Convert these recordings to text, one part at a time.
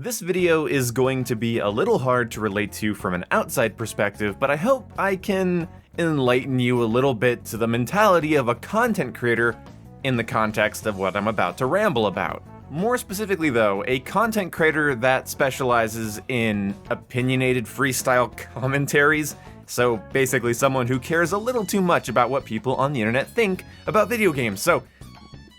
This video is going to be a little hard to relate to from an outside perspective, but I hope I can enlighten you a little bit to the mentality of a content creator in the context of what I'm about to ramble about. More specifically though, a content creator that specializes in opinionated freestyle commentaries. So basically someone who cares a little too much about what people on the internet think about video games. So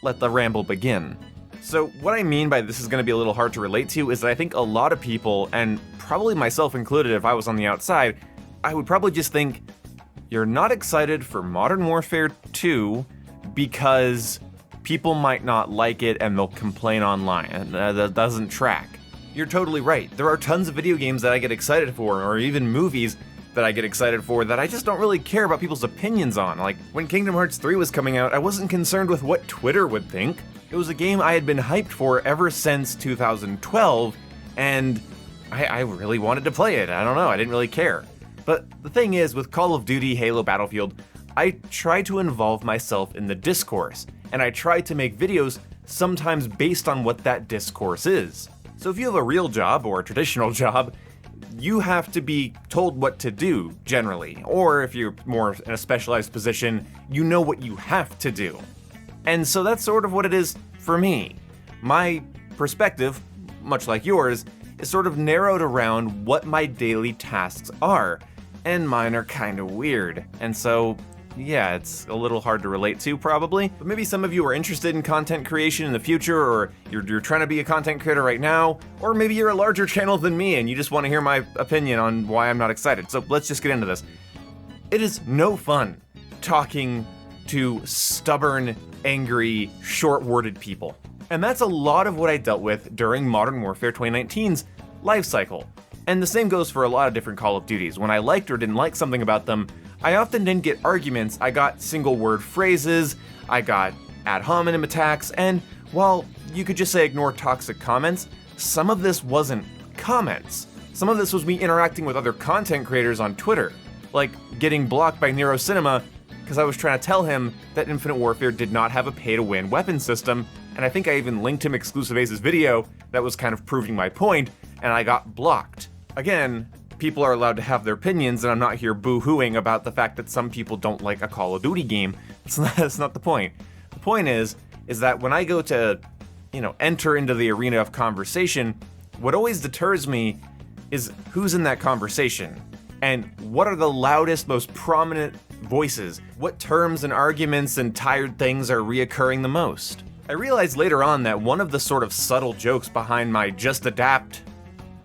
let the ramble begin. So what I mean by this is going to be a little hard to relate to is that I think a lot of people, and probably myself included if I was on the outside, I would probably just think, you're not excited for Modern Warfare 2 because people might not like it and they'll complain online, and that doesn't track. You're totally right. There are tons of video games that I get excited for, or even movies that I get excited for that I just don't really care about people's opinions on. Like, when Kingdom Hearts 3 was coming out, I wasn't concerned with what Twitter would think. It was a game I had been hyped for ever since 2012, and I really wanted to play it. I don't know, I didn't really care. But the thing is, with Call of Duty, Halo, Battlefield, I try to involve myself in the discourse, and I try to make videos sometimes based on what that discourse is. So if you have a real job or a traditional job, you have to be told what to do, generally. Or if you're more in a specialized position, you know what you have to do. And so that's sort of what it is for me. My perspective, much like yours, is sort of narrowed around what my daily tasks are, and mine are kind of weird. And so, yeah, it's a little hard to relate to probably, but maybe some of you are interested in content creation in the future, or you're trying to be a content creator right now, or maybe you're a larger channel than me and you just want to hear my opinion on why I'm not excited. So let's just get into this. It is no fun talking to stubborn, angry, short-worded people. And that's a lot of what I dealt with during Modern Warfare 2019's life cycle. And the same goes for a lot of different Call of Duties. When I liked or didn't like something about them, I often didn't get arguments, I got single-word phrases, I got ad hominem attacks, and while you could just say ignore toxic comments, some of this wasn't comments. Some of this was me interacting with other content creators on Twitter, like getting blocked by Nero Cinema because I was trying to tell him that Infinite Warfare did not have a pay-to-win weapon system, and I think I even linked him Exclusive Ace's video that was kind of proving my point, and I got blocked. Again, people are allowed to have their opinions, and I'm not here boo-hooing about the fact that some people don't like a Call of Duty game. That's not the point. The point is that when I go to, enter into the arena of conversation, what always deters me is who's in that conversation, and what are the loudest, most prominent voices? What terms and arguments and tired things are reoccurring the most? I realized later on that one of the sort of subtle jokes behind my just adapt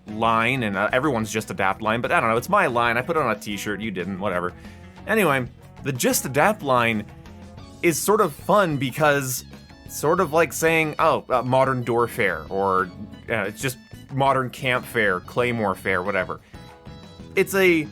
line, and everyone's just adapt line, but I don't know, it's my line, I put it on a t-shirt, you didn't, whatever. Anyway, the just adapt line is sort of fun because it's sort of like saying, modern door fair, or it's just modern camp fair, claymore fair, whatever. It's a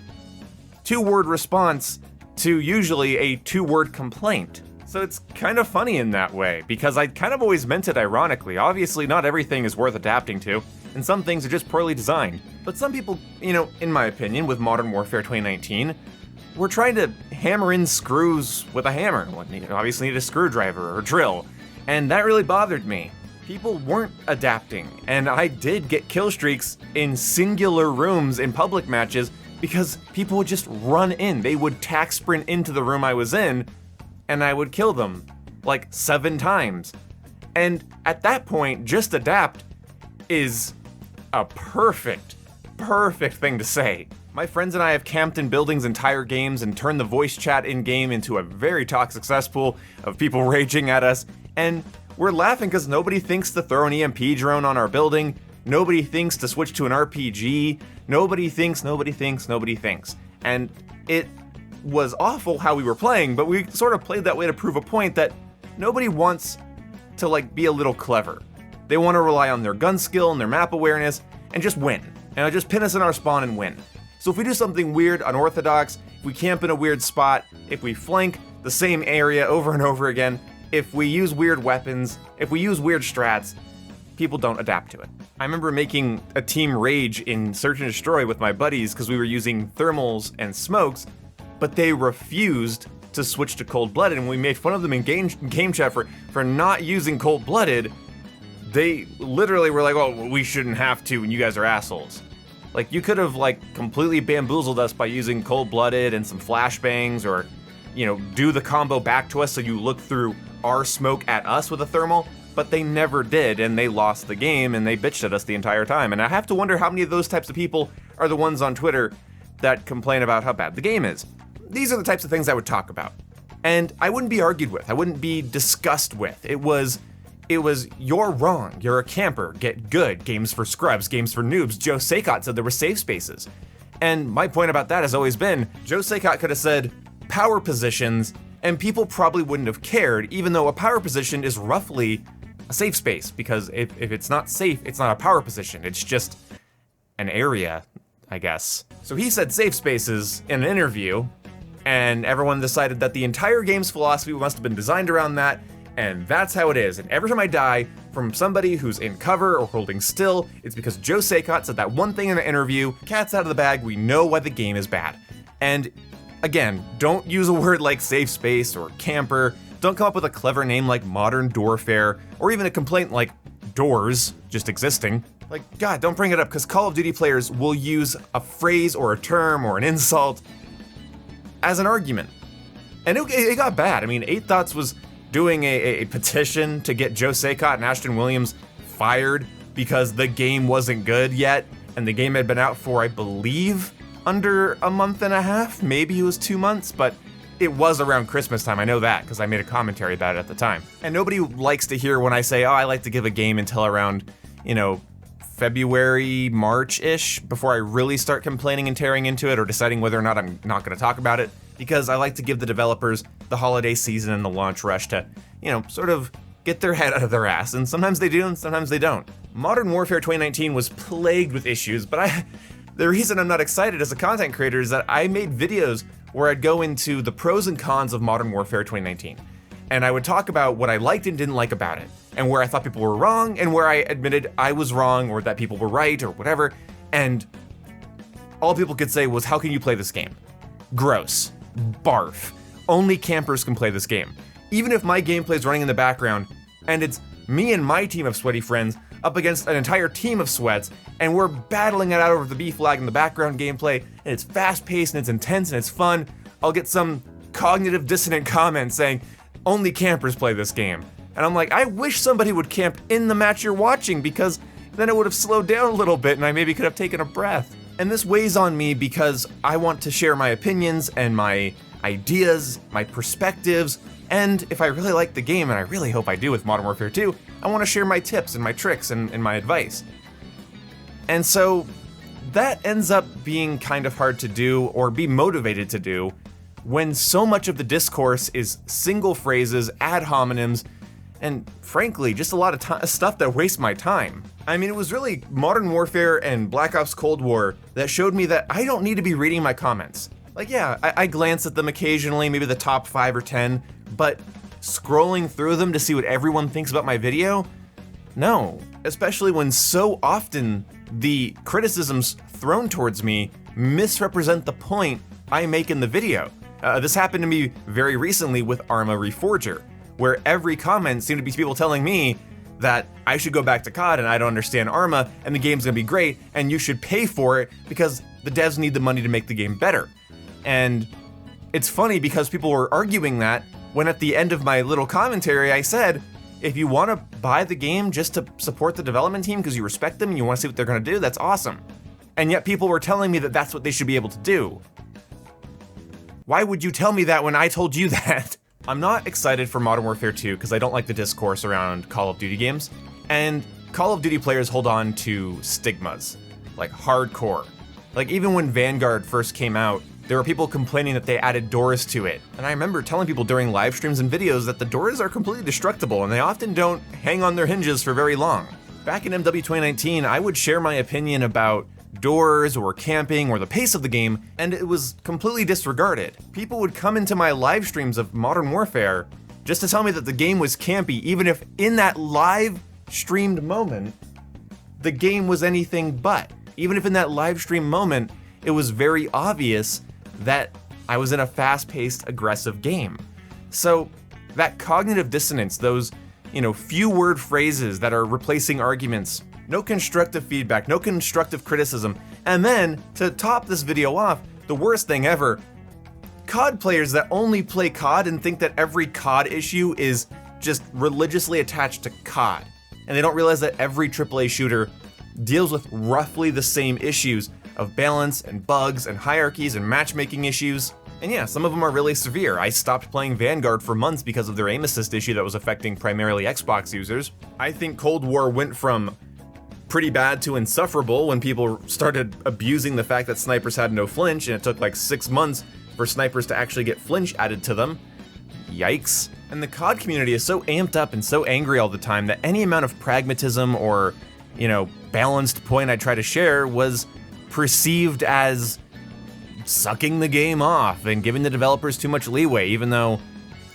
two-word response to usually a two-word complaint. So it's kind of funny in that way, because I kind of always meant it ironically. Obviously, not everything is worth adapting to, and some things are just poorly designed. But some people, in my opinion, with Modern Warfare 2019, were trying to hammer in screws with a hammer. Well, you obviously need a screwdriver or drill, and that really bothered me. People weren't adapting, and I did get kill streaks in singular rooms in public matches because people would just run in. They would tack sprint into the room I was in, and I would kill them, like 7 times. And at that point, just adapt is a perfect thing to say. My friends and I have camped in buildings entire games and turned the voice chat in-game into a very toxic cesspool of people raging at us, and we're laughing because nobody thinks to throw an EMP drone on our building, nobody thinks to switch to an RPG, nobody thinks. And it was awful how we were playing, but we sort of played that way to prove a point that nobody wants to be a little clever. They want to rely on their gun skill and their map awareness and just win. And just pin us in our spawn and win. So if we do something weird, unorthodox, if we camp in a weird spot, if we flank the same area over and over again, if we use weird weapons, if we use weird strats, people don't adapt to it. I remember making a team rage in Search and Destroy with my buddies because we were using thermals and smokes, but they refused to switch to Cold-Blooded, and we made fun of them in game chat for not using Cold-Blooded. they literally were like, oh, we shouldn't have to, and you guys are assholes. Like, you could have, like, completely bamboozled us by using Cold-Blooded and some flashbangs, or, you know, do the combo back to us so you look through our smoke at us with a thermal, but they never did, and they lost the game, and they bitched at us the entire time. And I have to wonder how many of those types of people are the ones on Twitter that complain about how bad the game is. These are the types of things I would talk about. And I wouldn't be argued with, I wouldn't be discussed with. It was, you're wrong, you're a camper, get good, games for scrubs, games for noobs. Joe Saycott said there were safe spaces. And my point about that has always been, Joe Saycott could have said power positions, and people probably wouldn't have cared, even though a power position is roughly a safe space, because if it's not safe, it's not a power position, it's just an area, I guess. So he said safe spaces in an interview, and everyone decided that the entire game's philosophy must have been designed around that, and that's how it is. And every time I die from somebody who's in cover or holding still, it's because Joe Saycott said that one thing in the interview, cat's out of the bag, we know why the game is bad. And again, don't use a word like safe space or camper, don't come up with a clever name like modern doorfare, or even a complaint like doors just existing. Like, God, don't bring it up, because Call of Duty players will use a phrase or a term or an insult as an argument. And it got bad. I mean, 8 Thoughts was doing a petition to get Joe Saycott and Ashton Williams fired because the game wasn't good yet, and the game had been out for, I believe, under a month and a half, maybe it was 2 months, but it was around Christmas time, I know that, because I made a commentary about it at the time. And nobody likes to hear when I say, oh, I like to give a game until around, you know, February, March-ish, before I really start complaining and tearing into it or deciding whether or not I'm not going to talk about it, because I like to give the developers the holiday season and the launch rush to, you know, sort of get their head out of their ass, and sometimes they do and sometimes they don't. Modern Warfare 2019 was plagued with issues, but the reason I'm not excited as a content creator is that I made videos where I'd go into the pros and cons of Modern Warfare 2019. And I would talk about what I liked and didn't like about it, and where I thought people were wrong, and where I admitted I was wrong, or that people were right, or whatever. And all people could say was, how can you play this game? Gross. Barf. Only campers can play this game. Even if my gameplay is running in the background, and it's me and my team of sweaty friends up against an entire team of sweats, and we're battling it out over the B flag in the background gameplay, and it's fast-paced, and it's intense, and it's fun, I'll get some cognitive dissonant comment saying, only campers play this game. And I'm like, I wish somebody would camp in the match you're watching, because then it would have slowed down a little bit and I maybe could have taken a breath. And this weighs on me because I want to share my opinions and my ideas, my perspectives, and if I really like the game, and I really hope I do with Modern Warfare 2, I want to share my tips and my tricks and my advice. And so that ends up being kind of hard to do or be motivated to do when so much of the discourse is single phrases, ad hominems, and frankly, just a lot of stuff that wastes my time. I mean, it was really Modern Warfare and Black Ops Cold War that showed me that I don't need to be reading my comments. Like, yeah, I glance at them occasionally, maybe the top 5 or 10, but scrolling through them to see what everyone thinks about my video? No. Especially when so often the criticisms thrown towards me misrepresent the point I make in the video. This happened to me very recently with Arma Reforger, where every comment seemed to be people telling me that I should go back to COD and I don't understand Arma and the game's gonna be great and you should pay for it because the devs need the money to make the game better. And it's funny because people were arguing that when at the end of my little commentary I said, if you want to buy the game just to support the development team because you respect them and you want to see what they're gonna do, that's awesome. And yet people were telling me that that's what they should be able to do. Why would you tell me that when I told you that? I'm not excited for Modern Warfare 2 because I don't like the discourse around Call of Duty games, and Call of Duty players hold on to stigmas, like hardcore. Like even when Vanguard first came out, there were people complaining that they added doors to it, and I remember telling people during live streams and videos that the doors are completely destructible and they often don't hang on their hinges for very long. Back in MW 2019, I would share my opinion about doors or camping or the pace of the game, and it was completely disregarded. People would come into my live streams of Modern Warfare just to tell me that the game was campy, even if in that live streamed moment, the game was anything but. Even if in that live stream moment, it was very obvious that I was in a fast-paced, aggressive game. So that cognitive dissonance, those, few word phrases that are replacing arguments, no constructive feedback, no constructive criticism. And then, to top this video off, the worst thing ever, COD players that only play COD and think that every COD issue is just religiously attached to COD. And they don't realize that every AAA shooter deals with roughly the same issues of balance and bugs and hierarchies and matchmaking issues. And yeah, some of them are really severe. I stopped playing Vanguard for months because of their aim assist issue that was affecting primarily Xbox users. I think Cold War went from pretty bad to insufferable when people started abusing the fact that snipers had no flinch, and it took like 6 months for snipers to actually get flinch added to them. Yikes. And the COD community is so amped up and so angry all the time that any amount of pragmatism or, balanced point I try to share was perceived as sucking the game off and giving the developers too much leeway, even though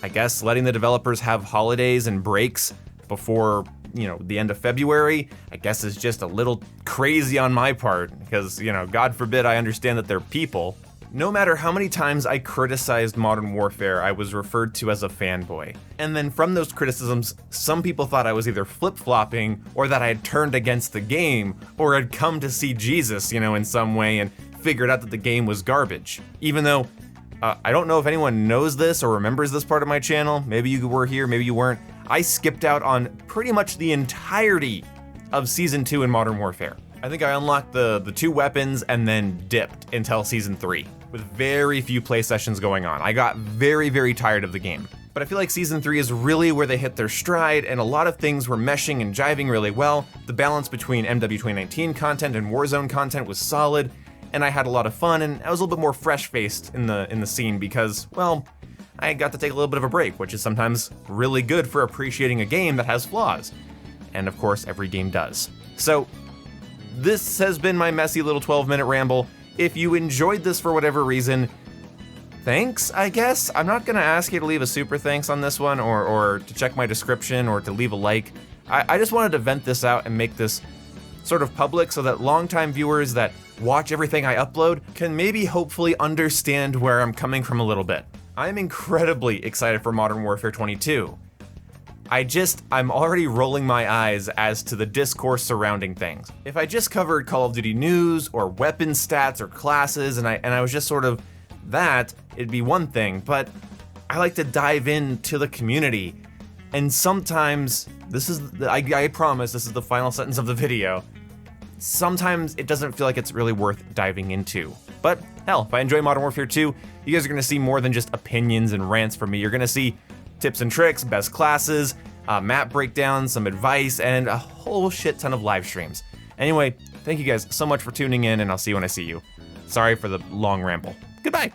I guess letting the developers have holidays and breaks before, the end of February, I guess is just a little crazy on my part, because, God forbid I understand that they're people. No matter how many times I criticized Modern Warfare, I was referred to as a fanboy. And then from those criticisms, some people thought I was either flip-flopping, or that I had turned against the game, or had come to see Jesus, in some way, and figured out that the game was garbage. Even though, I don't know if anyone knows this or remembers this part of my channel, maybe you were here, maybe you weren't, I skipped out on pretty much the entirety of Season 2 in Modern Warfare. I think I unlocked the 2 weapons and then dipped until Season 3, with very few play sessions going on. I got very, very tired of the game. But I feel like Season 3 is really where they hit their stride, and a lot of things were meshing and jiving really well. The balance between MW2019 content and Warzone content was solid, and I had a lot of fun, and I was a little bit more fresh-faced in the scene because, well, I got to take a little bit of a break, which is sometimes really good for appreciating a game that has flaws. And of course, every game does. So, this has been my messy little 12-minute ramble. If you enjoyed this for whatever reason, thanks, I guess. I'm not gonna ask you to leave a super thanks on this one, or to check my description, or to leave a like. I just wanted to vent this out and make this sort of public so that longtime viewers that watch everything I upload can maybe hopefully understand where I'm coming from a little bit. I'm incredibly excited for Modern Warfare 22. I'm already rolling my eyes as to the discourse surrounding things. If I just covered Call of Duty news or weapon stats or classes and I was just sort of that, it'd be one thing, but I like to dive into the community. And sometimes, I promise this is the final sentence of the video, sometimes it doesn't feel like it's really worth diving into. But hell, if I enjoy Modern Warfare 2, you guys are gonna see more than just opinions and rants from me. You're gonna see tips and tricks, best classes, map breakdowns, some advice, and a whole shit ton of live streams. Anyway, thank you guys so much for tuning in, and I'll see you when I see you. Sorry for the long ramble. Goodbye!